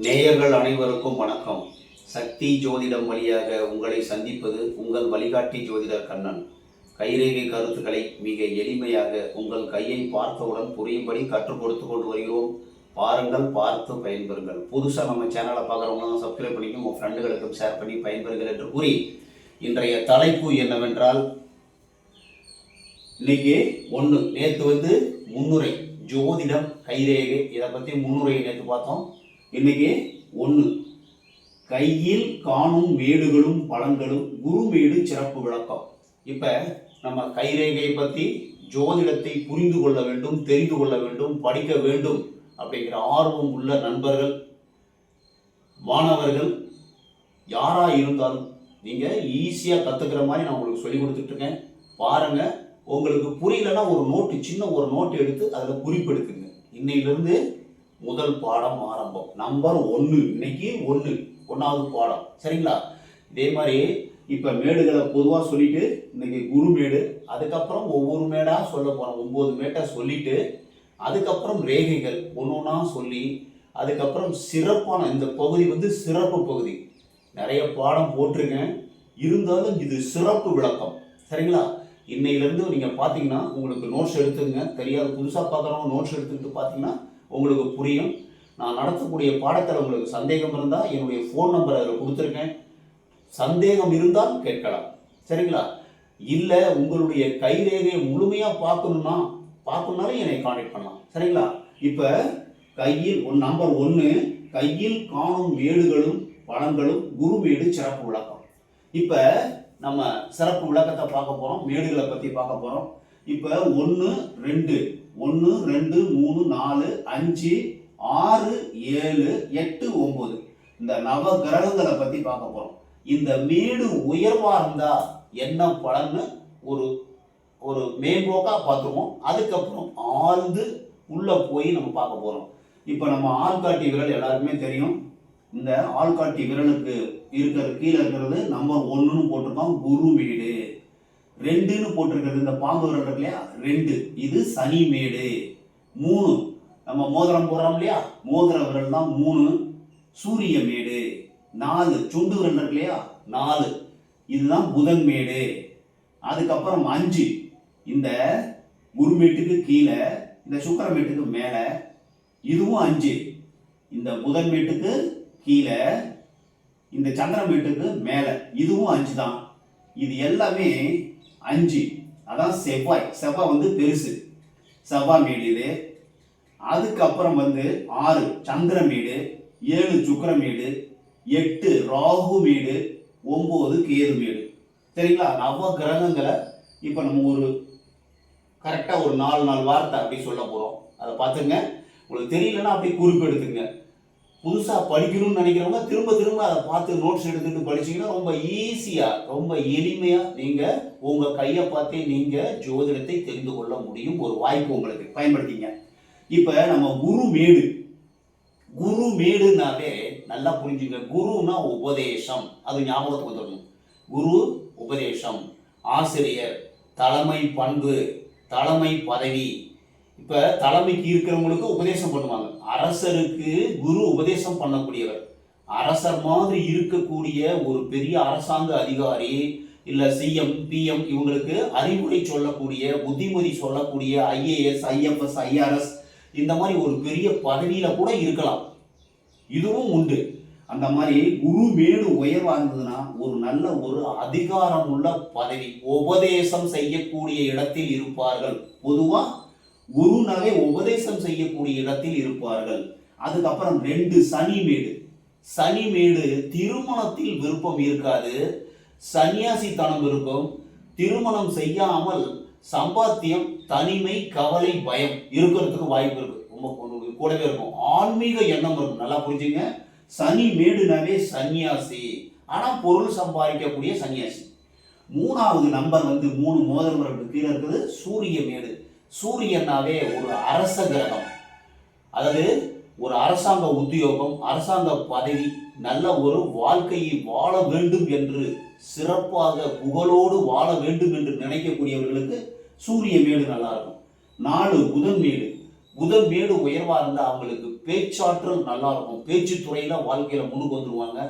நேயர்கள் அனைவருக்கும் வணக்கம். சக்தி ஜோதிடம் வழியாக உங்களை சந்திப்பது உங்கள் வழிகாட்டி ஜோதிடர் கண்ணன். கைரேகை கருத்துக்களை மிக எளிமையாக உங்கள் கையை பார்த்தவுடன் புரியும்படி கற்றுக் கொடுத்து கொண்டு வருகிறோம். பாருங்கள், பார்த்து பயன்பெறுங்கள். புதுசாக நம்ம சேனலை பார்க்குறவங்க சப்ஸ்கிரைப் பண்ணிக்கும், உங்கள் ஃப்ரெண்டுகளுக்கும் ஷேர் பண்ணி பயன்பெறுங்கள் என்று கூறி இன்றைய தலைப்பு என்னவென்றால், இன்னைக்கு நேற்று முன்னுரை ஜோதிடம் கைரேகை இதை பற்றி முன்னுரையை நேற்று பார்த்தோம். இன்னைக்கு கையில் காணும் மேடுகளும் பலன்களும் குருமேடு சிறப்பு விளக்கம். இப்போ நம்ம கைரேகையை பற்றி ஜோதிடத்தை புரிந்து கொள்ள வேண்டும், தெரிந்து கொள்ள வேண்டும், படிக்க வேண்டும் அப்படிங்கிற ஆர்வம் உள்ள நண்பர்கள், மாணவர்கள் யாராக இருந்தாலும் நீங்கள் ஈஸியாக கற்றுக்கிற மாதிரி நான் உங்களுக்கு சொல்லி கொடுத்துட்ருக்கேன். பாருங்கள், உங்களுக்கு புரியலன்னா சின்ன ஒரு நோட்டு எடுத்து அதில் குறிப்பெடுக்குங்க. இன்னையிலிருந்து முதல் பாடம் ஆரம்பம். நம்பர் 1. இன்னைக்கு 1வது பாடம். சரிங்களா? இதே மாதிரி இப்போ மேடுகளை பொதுவாக சொல்லிட்டு இன்னைக்கு குருமேடு, அதுக்கப்புறம் ஒவ்வொரு மேடாக சொல்ல போகிறோம். 9 மேட்டை சொல்லிட்டு அதுக்கப்புறம் ரேகைகள் ஒன்றா சொல்லி அதுக்கப்புறம் சிறப்பான இந்த பகுதி சிறப்பு பகுதி. நிறைய பாடம் போட்டிருக்கேன், இருந்தாலும் இது சிறப்பு விளக்கம். சரிங்களா? இன்னையிலேருந்து நீங்கள் பார்த்தீங்கன்னா உங்களுக்கு நோட்ஸ் எடுத்துங்க. தெரியாத புதுசாக பார்க்குறவங்க நோட்ஸ் எடுத்துக்கிட்டு பார்த்தீங்கன்னா உங்களுக்கு புரியும். நான் நடத்தக்கூடிய பாடத்தில் உங்களுக்கு சந்தேகம் இருந்தால் என்னுடைய ஃபோன் நம்பர் அதில் கொடுத்துருக்கேன். சந்தேகம் இருந்தால் கேட்கலாம். சரிங்களா? இல்லை உங்களுடைய கைரேகையை முழுமையாக பார்க்கணுன்னாலே என்னை கான்டாக்ட் பண்ணலாம். சரிங்களா? இப்போ கையில் நம்பர் 1, கையில் காணும் மேடுகளும் பலன்களும் குருமேடு சிறப்பு விளக்கம். இப்போ நம்ம சிறப்பு விளக்கத்தை பார்க்க போகிறோம், மேடுகளை பற்றி பார்க்க போகிறோம். இப்போ 1, 2, 3, 4, 5, 6, 7, 8, 9 இந்த நவ கிரகங்களை பற்றி பார்க்க போகிறோம். இந்த மேடு உயர்வாக இருந்தால் என்ன பலன்னு ஒரு மேம்போக்காக பார்த்துருவோம். அதுக்கப்புறம் ஆழ்ந்து உள்ளே போய் நம்ம பார்க்க போகிறோம். இப்போ நம்ம ஆள்காட்டி விரல் எல்லாருக்குமே தெரியும். இந்த ஆள்காட்டி விரலுக்கு கீழே இருக்கிறது நம்பர் 1ன்னு போட்டிருக்கோம், குருமேடு. 2ன்னு போட்டிருக்கிறது இந்த பாம்பு விரல் இருக்கு இல்லையா, 2 இது சனி மேடு. 3 நம்ம மோதிரம் போடுறோம் இல்லையா, மோதிர விரல் தான் 3, சூரிய மேடு. 4 சுண்டு விரல் இருக்கு இல்லையா, 4 இதுதான் புதன் மேடு. அதுக்கப்புறம் 5 இந்த குருமேட்டுக்கு கீழே, இந்த சுக்கிரமேட்டுக்கு மேலே, இதுவும் 5 இந்த புதன் மேட்டுக்கு கீழே, இந்த சந்திரமேட்டுக்கு மேலே, இதுவும் 5 தான். இது எல்லாமே 5. அதான் செவ்வாய் பெருசு, செவ்வாய் மேடு இது. அதுக்கப்புறம் 6 சந்திரமேடு, 7 சுக்கிரமேடு, 8 ராகு மேடு, 9 கேது மேடு. சரிங்களா? நவ கிரகங்களை இப்போ நம்ம கரெக்டாக ஒரு 4 வார்த்தை அப்படி சொல்ல போகிறோம். அதை பார்த்துங்க. உங்களுக்கு தெரியலன்னா அப்படி குறிப்பெடுத்துங்க. புதுசாக படிக்கணும்னு நினைக்கிறவங்க திரும்ப அதை பார்த்து நோட்ஸ் எடுத்துட்டு படிச்சீங்கன்னா ரொம்ப ஈஸியாக, ரொம்ப எளிமையாக நீங்கள் உங்கள் கையை பார்த்தே நீங்கள் ஜோதிடத்தை தெரிந்து கொள்ள முடியும். ஒரு வாய்ப்பு உங்களுக்கு பயன்படுத்திங்க. இப்போ நம்ம குருமேடுனாவே நல்லா புரிஞ்சுங்க. குருனா உபதேசம், அது ஞாபகத்துக்கு வந்துடணும். குரு உபதேசம், ஆசிரியர், தலைமை பண்பு, தலைமை பதவி. இப்போ தலைமைக்கு இருக்கிறவங்களுக்கு உபதேசம் பண்ணுவாங்க. அரசருக்கு குரு உபதேசம் பண்ணக்கூடியவர். அரசர் மாதிரி இருக்கக்கூடிய ஒரு பெரிய அரசாங்க அதிகாரி, இல்லை சிஎம், பிஎம் இவங்களுக்கு அறிவுரை சொல்லக்கூடிய, புத்திமதி சொல்லக்கூடிய IAS, IFS, IRS இந்த மாதிரி ஒரு பெரிய பதவியில கூட இருக்கலாம். இதுவும் உண்டு. அந்த மாதிரி குருமேடு உயர்வாக இருந்ததுன்னா ஒரு நல்ல ஒரு அதிகாரம் உள்ள பதவி, உபதேசம் செய்யக்கூடிய இடத்தில் இருப்பார்கள். பொதுவாக குருனாவே உபதேசம் செய்யக்கூடிய இடத்தில் இருப்பார்கள். அதுக்கப்புறம் 2 சனிமேடு திருமணத்தில் விருப்பம் இருக்காது, சன்னியாசித்தனம் இருக்கும். திருமணம் செய்யாமல் சம்பாத்தியம், தனிமை, கவலை, பயம் இருக்கிறதுக்கு வாய்ப்பு இருக்கு. ரொம்ப கூடவே இருக்கும். ஆன்மீக எண்ணம் இருக்கும். நல்லா புரிஞ்சுங்க. சனி மேடுனாவே சன்னியாசி, ஆனா பொருள் சம்பாதிக்கக்கூடிய சன்னியாசி. 3வது நம்பர் 3 மோதிரம் கீழே இருக்குது சூரிய மேடு. சூரியனாவே ஒரு அரச கிரகம், அதாவது ஒரு அரசாங்க உத்தியோகம், அரசாங்க பதவி, நல்ல ஒரு வாழ்க்கையை வாழ வேண்டும் என்று, சிறப்பாக புகழோடு வாழ வேண்டும் என்று நினைக்கக்கூடியவர்களுக்கு சூரிய மேடு நல்லா இருக்கும். 4 புதன் மேடு உயர்வா இருந்தால் அவங்களுக்கு பேச்சாற்றல் நல்லா இருக்கும். பேச்சு துறையில வாழ்க்கையில முன்னுக்கு வந்துருவாங்க.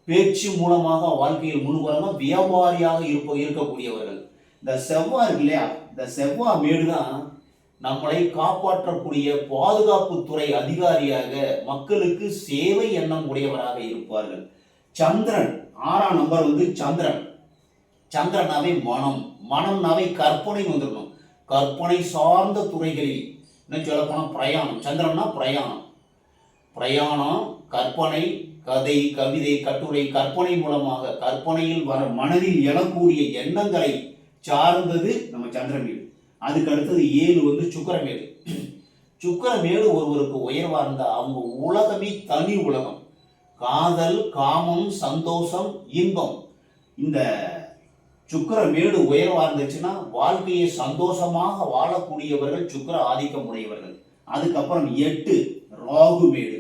பேச்சு மூலமாக வாழ்க்கையில் முன்னுக்கு வராம வியாபாரியாக இருக்கக்கூடியவர்கள். இந்த செவ்வாய் இருக்கு இல்லையா, இந்த செவ்வாய் மேடு தான் நம்மளை காப்பாற்றக்கூடிய பாதுகாப்பு துறை அதிகாரியாக, மக்களுக்கு சேவை எண்ணம் உடையவராக இருப்பார்கள். சந்திரன் 6ஆம் நம்பர் சந்திரன். சந்திரனாவே மனம், மனம்னாவே கற்பனை வந்துடணும். கற்பனை சார்ந்த துறைகளில் இன்னும் சொல்ல போனா பிரயாணம். சந்திரன்னா பிரயாணம், பிரயாணம், கற்பனை, கதை, கவிதை, கட்டுரை, கற்பனை மூலமாக கற்பனையில் வர மனதில் எழக்கூடிய எண்ணங்களை சார்ந்தது நம்ம சந்திரமேடு. அதுக்கு அடுத்தது 7 சுக்கிரமேடு. சுக்கிரமேடு ஒருவருக்கு உயர்வா இருந்தா அவங்க உலகமே தனி உலகம். காதல், காமம், சந்தோஷம், இன்பம். இந்த சுக்கிரமேடு உயர்வா இருந்துச்சுன்னா வாழ்க்கையை சந்தோஷமாக வாழக்கூடியவர்கள் சுக்கிர ஆதிக்கம் உடையவர்கள். அதுக்கப்புறம் 8 ராகுமேடு.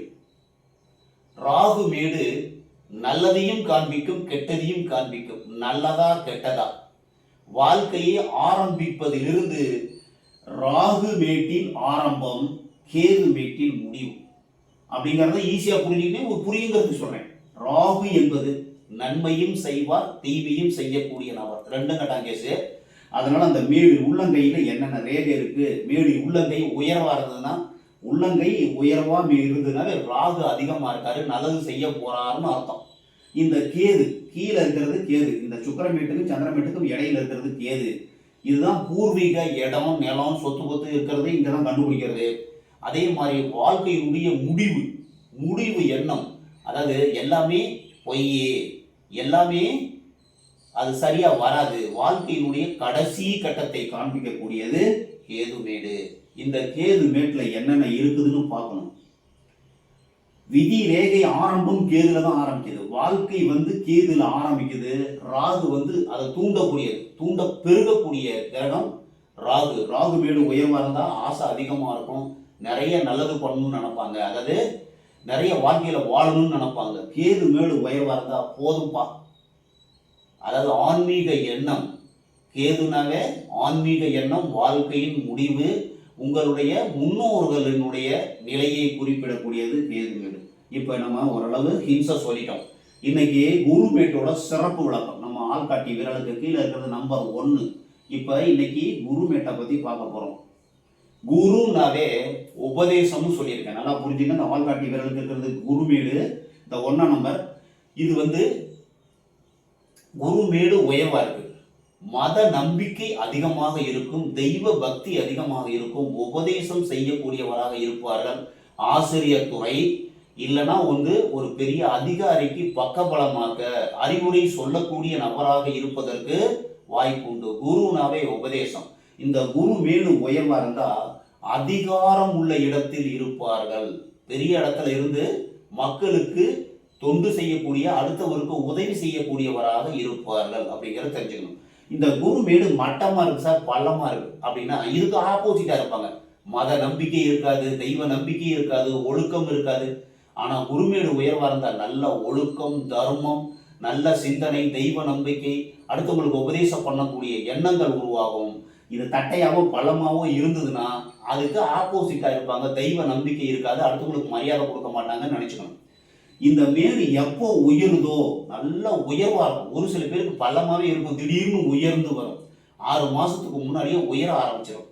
ராகுமேடு நல்லதையும் காண்பிக்கும், கெட்டதையும் காண்பிக்கும். நல்லதா கெட்டதா வாழ்க்கையை ஆரம்பிப்பதிலிருந்து ராகு மேட்டின் ஆரம்பம், கேது மேட்டின் முடிவு அப்படிங்கறத ஈஸியா புரிஞ்சுக்கிட்டே புரியுங்கிறது சொல்றேன். ராகு என்பது நன்மையும் செய்வார், தீமையும் செய்யக்கூடிய நபர். 2 கட்டாங்க கேசு. அதனால அந்த மேடு உள்ளங்கையில என்னென்ன ரேகை இருக்கு, மேடு உள்ளங்கை உயர்வா இருந்ததுன்னா, உள்ளங்கை உயர்வா இருந்ததுனால ராகு அதிகமா இருக்காரு, நல்லது செய்ய போறாருன்னு அர்த்தம். இந்த கேது கீழே இருக்கிறது கேது. இந்த சுக்கிரமேட்டுக்கும் சந்திரமேட்டுக்கும் இடையில இருக்கிறது கேது. இதுதான் பூர்வீக இடம், நிலம், சொத்து பொத்து இருக்கிறது இங்கதான் கண்டுபிடிக்கிறது. அதே மாதிரி வாழ்க்கையினுடைய முடிவு எண்ணம், அதாவது எல்லாமே பொய்யே, எல்லாமே அது சரியா வராது. வாழ்க்கையினுடைய கடைசி கட்டத்தை காண்பிக்கக்கூடியது கேது மேடு. இந்த கேது மேட்டுல என்னென்ன இருக்குதுன்னு பார்க்கணும். விதி ரேகை ஆரம்பம் கேதுல தான் ஆரம்பிக்குது. வாழ்க்கை கேதுல ஆரம்பிக்குது. ராகு அதை தூண்டக்கூடியது, தூண்ட பெருகக்கூடிய கிரகம் ராகு. ராகு மேடு உயர்வா இருந்தா ஆசை அதிகமா இருக்கும், நிறைய நல்லது பண்ணணும்னு நினைப்பாங்க, அதாவது நிறைய வாழ்க்கையில வாழணும்னு நினைப்பாங்க. கேது மேடு உயர்வா இருந்தா போதும்பா, அதாவது ஆன்மீக எண்ணம். கேதுனாவே ஆன்மீக எண்ணம், வாழ்க்கையின் முடிவு, உங்களுடைய முன்னோர்களினுடைய நிலையை குறிப்பிடக்கூடியது கேது மேடு. இப்ப நம்ம ஓரளவு ஹிம்சை சொல்லிட்டோம். இன்னைக்கு குருமேட்டோட சிறப்பு விளக்கம் நம்ம ஆள்காட்டி விரலுக்கு கீழே இருக்கிறது நம்பர் 1. இப்ப இன்னைக்கு குருமேட்டை பத்தி பார்க்க போறோம். குருனாவே உபதேசம்னு சொல்லியிருக்கேன், நல்லா புரிஞ்சுங்க. இந்த ஆள்காட்டி விரலுக்கு இருக்கிறது குருமேடு, இந்த 1ஆம் நம்பர். இது குருமேடு உயர்வா இருக்கு. மத நம்பிக்கை அதிகமாக இருக்கும், தெய்வ பக்தி அதிகமாக இருக்கும், உபதேசம் செய்யக்கூடியவராக இருப்பார்கள். ஆசிரியர் துறை இல்லைன்னா ஒரு பெரிய அதிகாரிக்கு பக்கபலமாக அறிவுரை சொல்லக்கூடிய நபராக இருப்பதற்கு வாய்ப்பு உண்டு. குருனாவே உபதேசம். இந்த குரு மேடு உயர்வா இருந்தா அதிகாரம் உள்ள இடத்தில் இருப்பார்கள். பெரிய இடத்துல இருந்து மக்களுக்கு தொண்டு செய்யக்கூடிய, அடுத்தவருக்கு உதவி செய்யக்கூடியவராக இருப்பார்கள் அப்படிங்கிறத தெரிஞ்சுக்கணும். இந்த குரு மேடு மட்டமா இருக்கு சார், பள்ளமா இருக்கு அப்படின்னா இதுக்கு ஆப்போசிட்டா இருப்பாங்க. மத நம்பிக்கை இருக்காது, தெய்வ நம்பிக்கை இருக்காது, ஒழுக்கம் இருக்காது. ஆனா குருமேடு உயர்வா இருந்தா நல்ல ஒழுக்கம், தர்மம், நல்ல சிந்தனை, தெய்வ நம்பிக்கை, அடுத்தவங்களுக்கு உபதேசம் பண்ணக்கூடிய எண்ணங்கள் உருவாகும். இது தட்டையாவோ பள்ளமாவோ இருந்ததுன்னா அதுக்கு ஆப்போசிட்டா இருப்பாங்க. தெய்வ நம்பிக்கை இருக்காது, அடுத்தவங்களுக்கு மரியாதை கொடுக்க மாட்டாங்கன்னு நினைச்சுக்கணும். இந்த மேடு எப்போ உயருதோ நல்ல உயர்வா இருக்கும். ஒரு சில பேருக்கு பள்ளமாவே இருக்கும், திடீர்னு உயர்ந்து வரும். 6 மாசத்துக்கு முன்னாடியே உயர ஆரம்பிச்சிடும்.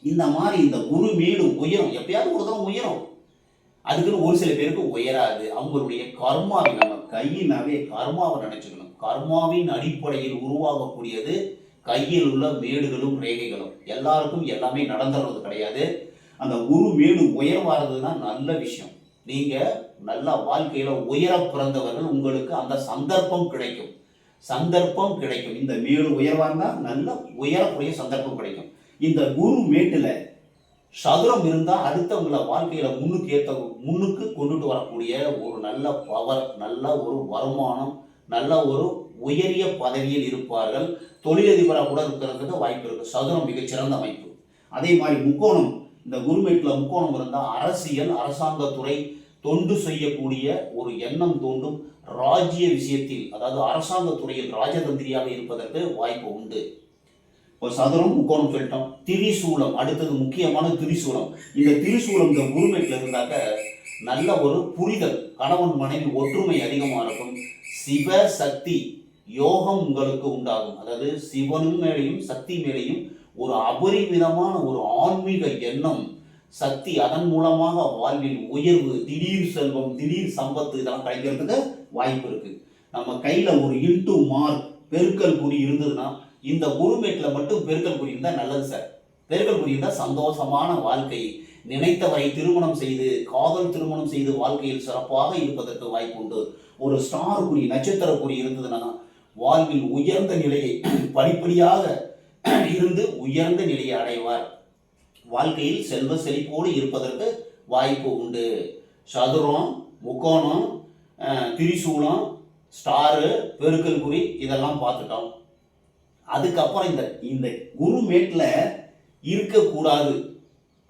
இந்த மாதிரி இந்த குரு மேடு உயரும், எப்பயாவது ஒரு தரம் உயரும். அதுக்குன்னு ஒரு சில பேருக்கு உயராது. அவங்களுடைய கர்மாவை, நம்ம கையினாவே கர்மாவை நினைச்சுக்கணும். கர்மாவின் அடிப்படையில் உருவாகக்கூடியது கையில் உள்ள மேடுகளும் ரேகைகளும். எல்லாருக்கும் எல்லாமே நடந்துறது கிடையாது. அந்த குரு மேடு உயர்வாருதுன்னா நல்ல விஷயம். நீங்க நல்ல வாழ்க்கையில உயர பிறந்தவர்கள், உங்களுக்கு அந்த சந்தர்ப்பம் கிடைக்கும். இந்த மேடு உயர்வாருந்தா நல்ல உயரக்கூடிய சந்தர்ப்பம் கிடைக்கும். இந்த குரு மேட்டுல சதுரம் இருந்தா அடுத்தவங்களை வாழ்க்கையில முன்னுக்கு கொண்டுட்டு வரக்கூடிய ஒரு நல்ல பவர், நல்ல ஒரு வருமானம், நல்ல ஒரு உயரிய பதவியில் இருப்பார்கள். தொழிலதிபராக கூட இருக்கிறதுக்கு வாய்ப்பு இருக்கு. சதுரம் மிகச்சிறந்த அமைப்பு. அதே மாதிரி முக்கோணம், இந்த குருமேட்டுல முக்கோணம் இருந்தா அரசியல், அரசாங்கத்துறை, தொண்டு செய்யக்கூடிய ஒரு எண்ணம் தோன்றும். ராஜ்ய விஷயத்தில், அதாவது அரசாங்க துறையில் ராஜதந்திரியாக இருப்பதற்கு வாய்ப்பு உண்டு. இப்போ சதுரம் முக்கோணம் சொல்லிட்டோம். திரிசூலம் அடுத்தது முக்கியமான திரிசூலம். இந்த திரிசூலம் இந்த குருமேட்டில் இருந்தாக்க நல்ல ஒரு புரிதல், கணவன் மனைவி ஒற்றுமை அதிகமாக இருக்கும். சிவ சக்தி யோகம் உங்களுக்கு உண்டாகும். அதாவது சிவனும் மேலேயும் சக்தி மேலேயும் ஒரு அபரிமிதமான ஒரு ஆன்மீக எண்ணம், சக்தி, அதன் மூலமாக வாழ்வில் உயர்வு, திடீர் செல்வம், திடீர் சம்பத்து இதெல்லாம் கிடைக்கிறதுக்கு வாய்ப்பு இருக்கு. நம்ம கையில ஒரு இன்டு மார்க் பெருக்கல் குறி இருந்ததுன்னா, இந்த குருமேட்டில் மட்டும் பெருக்கல் குறி இருந்தால் நல்லது சார். பெருக்கல் குறி இருந்தால் சந்தோஷமான வாழ்க்கை, நினைத்தவரை திருமணம் செய்து காதல் திருமணம் செய்து வாழ்க்கையில் சிறப்பாக இருப்பதற்கு வாய்ப்பு உண்டு. ஒரு ஸ்டார் குறி, நட்சத்திர குறி இருந்ததுன்னா வாழ்வில் உயர்ந்த நிலையை படிப்படியாக இருந்து உயர்ந்த நிலையை அடைவார். வாழ்க்கையில் செல்வ செழிப்போடு இருப்பதற்கு வாய்ப்பு உண்டு. சதுரம், முக்கோணம், திரிசூலம், ஸ்டாரு, பெருக்கல் குறி இதெல்லாம் பார்த்துட்டோம். அதுக்கப்புறம் இந்த குருமேட்டில் இருக்கக்கூடாது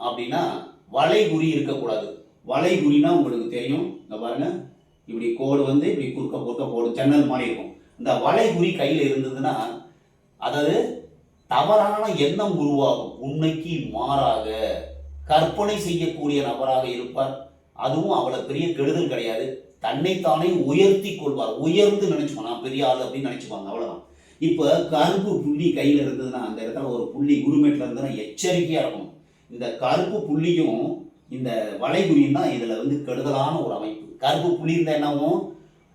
அப்படின்னா வளைகுறி இருக்கக்கூடாது. வளைகுறினா உங்களுக்கு தெரியும், இந்த பாருங்க, இப்படி கோடு வந்து இப்படி குறுக்க கோடு ஜன்னல் மாதிரி இருக்கும். இந்த வளைகுறி கையில் இருந்ததுன்னா அதாவது தவறான எண்ணம் உருவாகும். உண்மைக்கு மாறாக கற்பனை செய்யக்கூடிய நபராக இருப்பார். அதுவும் அவ்வளோ பெரிய கெடுதல் கிடையாது. தன்னைத்தானே உயர்த்தி கொள்வார். உயர்ந்து நினைச்சுப்பாங்க, நான் பெரிய ஆள் அப்படின்னு நினைச்சுப்பாங்க, அவ்வளோதான். இப்போ கருப்பு புள்ளி கையில் இருந்ததுன்னா, அந்த இடத்துல ஒரு புள்ளி குருமேட்டில் இருந்ததுன்னா எச்சரிக்கையாக இருக்கணும். இந்த கருப்பு புள்ளியும் இந்த வளைகுறியும் தான் இதில் வந்து கெடுதலான ஒரு அமைப்பு. கருப்பு புள்ளி இருந்தால் என்னாகும்,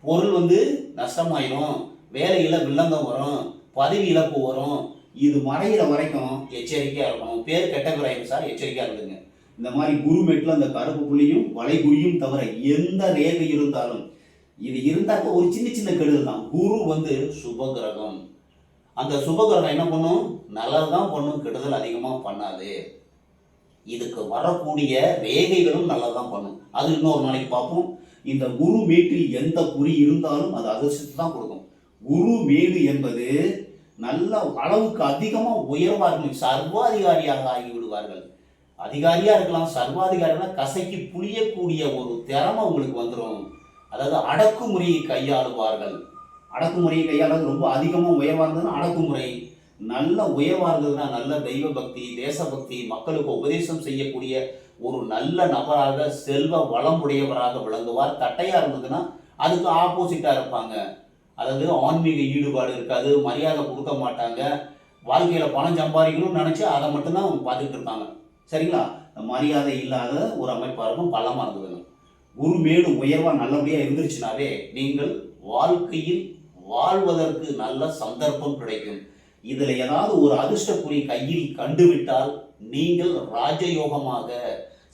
பொருள் வந்து நஷ்டமாயிரும், வேலையில் வில்லங்கம் வரும், பதவி இழப்பு வரும். இது மறைகிற வரைக்கும் எச்சரிக்கையாக இருக்கணும். பேர் கெட்ட பேர் ஆயிடும் சார், எச்சரிக்கையாக இருந்துங்க. இந்த மாதிரி குருமேட்டில் அந்த கருப்பு புள்ளியும் வளைகுறியும் தவிர எந்த ரேகை இருந்தாலும் இது இருந்தாக்க ஒரு சின்ன சின்ன கெடுதல் தான். குரு வந்து சுபகிரகம். அந்த சுபகிரகம் என்ன பண்ணும், நல்லது தான் பண்ணும், கெடுதல் அதிகமாக பண்ணாது. இதுக்கு வரக்கூடிய ரேகைகளும் நல்லதான் பண்ணும். அது இன்னொரு நாளைக்கு பார்ப்போம். இந்த குரு மேட்டில் எந்த குறி இருந்தாலும் அது அதிர்ஷ்டத்தை தான் கொடுக்கும். குரு மேடு என்பது நல்ல அளவுக்கு அதிகமாக உயர்வார்கள், சர்வாதிகாரியாக ஆகிவிடுவார்கள். அதிகாரியாக இருக்கலாம், சர்வாதிகாரியாக கசைக்கு புளியக்கூடிய ஒரு திறமை உங்களுக்கு வந்துடும். அதாவது அடக்குமுறையை கையாளுவார்கள். அடக்குமுறையை கையாளுறது ரொம்ப அதிகமாக உயர்வாக இருந்ததுன்னா அடக்குமுறை, நல்ல உயர்வாக இருந்ததுன்னா நல்ல தெய்வ பக்தி, தேசபக்தி, மக்களுக்கு உபதேசம் செய்யக்கூடிய ஒரு நல்ல நபராக, செல்வ வளமுடையவராக விளங்குவார். தட்டையாக இருந்ததுன்னா அதுக்கு ஆப்போசிட்டாக இருப்பாங்க. அதாவது ஆன்மீக ஈடுபாடு இருக்காது, மரியாதை கொடுக்க மாட்டாங்க, வாழ்க்கையில் பணம் சம்பாதிக்கணும்னு நினச்சி அதை மட்டும்தான் அவங்க பார்த்துக்கிட்டு இருப்பாங்க. சரிங்களா? மரியாதை இல்லாத ஒரு அமைப்பாக இருக்கும், பள்ளமாக இருந்ததுங்க. குருமேடு உயர்வாக நல்லபடியாக இருந்துருச்சுனாவே நீங்கள் வாழ்க்கையில் வாழ்வதற்கு நல்ல சந்தர்ப்பம் கிடைக்கும். இதில் ஏதாவது ஒரு அதிர்ஷ்டக்குறி கையில் கண்டுவிட்டால் நீங்கள் ராஜயோகமாக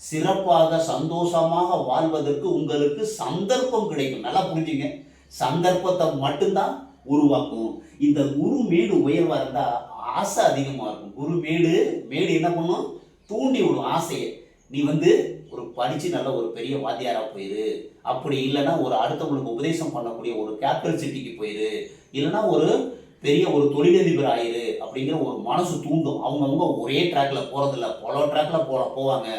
சிறப்பாக சந்தோஷமாக வாழ்வதற்கு உங்களுக்கு சந்தர்ப்பம் கிடைக்கும். நல்லா புரிஞ்சுங்க, சந்தர்ப்பத்தை மட்டும்தான் உருவாக்கும். இந்த குருமேடு உயர்வாக இருந்தால் ஆசை அதிகமாக இருக்கும். குருமேடு என்ன பண்ணும், தூண்டி விடும் ஆசையை. நீ வந்து ஒரு படித்து நல்ல ஒரு பெரிய வாத்தியாராக போயிரு, அப்படி இல்லைன்னா ஒரு அடுத்தவங்களுக்கு உபதேசம் பண்ணக்கூடிய ஒரு கேபிட்டல் சிட்டிக்கு போயிரு, இல்லைன்னா ஒரு பெரிய ஒரு தொழிலதிபர் ஆயிரு அப்படிங்கிற ஒரு மனசு தூண்டும். அவங்கவுங்க ஒரே ட்ராக்ல போகிறதில்ல, பல ட்ராக்ல போவாங்க.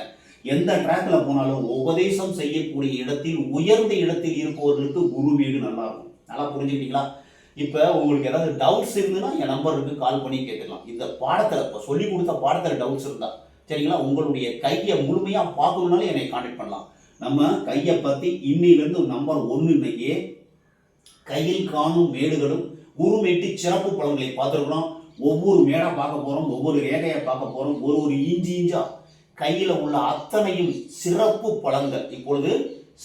எந்த ட்ராக்ல போனாலும் உபதேசம் செய்யக்கூடிய இடத்தில் உயர்ந்த இடத்தில் இருப்பவர்களுக்கு குருமேடு நல்லா இருக்கும். நல்லா புரிஞ்சுக்கிட்டீங்களா? இப்போ உங்களுக்கு ஏதாவது டவுட்ஸ் இருந்துன்னா என் நம்பருக்கு கால் பண்ணி கேட்டுக்கலாம். இந்த பாடத்தில் இப்போ சொல்லி கொடுத்த பாடத்தில் டவுட்ஸ் இருந்தால் சரிங்களா, உங்களுடைய கையை முழுமையாக பார்க்கணுன்னாலும் என்னை கான்டாக்ட் பண்ணலாம். நம்ம கையை பற்றி இன்னிலிருந்து நம்பர் 1 இன்னைக்கு கையில் காணும் மேடுகளும் குருமேட்டு சிறப்பு பலன்களை பார்த்துருக்குறோம். ஒவ்வொரு மேடாக பார்க்க போகிறோம், ஒவ்வொரு ரேகையை பார்க்க போகிறோம், ஒரு இஞ்சா கையில் உள்ள அத்தனையும் சிறப்பு பலன்கள். இப்பொழுது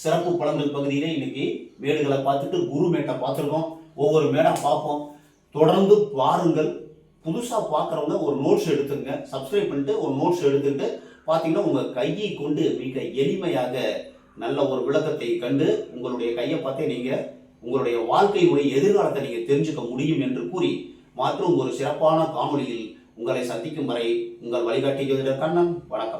சிறப்பு பலன்கள் பகுதியிலே இன்னைக்கு மேடுகளை பார்த்துட்டு குருமேட்டை பார்த்துருக்கோம். ஒவ்வொரு மேடாக பார்ப்போம், தொடர்ந்து பாருங்கள். புதுசாக பார்க்குறவங்க ஒரு நோட்ஸ் எடுத்துங்க, சப்ஸ்கிரைப் பண்ணிட்டு ஒரு நோட்ஸ் எடுத்துக்கிட்டு பார்த்தீங்கன்னா உங்கள் கையை கொண்டு மிக எளிமையாக நல்ல ஒரு விளக்கத்தை கண்டு உங்களுடைய கையை பார்த்தே நீங்கள் உங்களுடைய வாழ்க்கையுடைய எதிர்காலத்தை நீங்கள் தெரிஞ்சுக்க முடியும் என்று கூறி மற்றும் ஒரு சிறப்பான காணொளியில் உங்களை சந்திக்கும் வரை உங்கள் வழிகாட்டி ஜோதிடர் கண்ணன். வணக்கம்.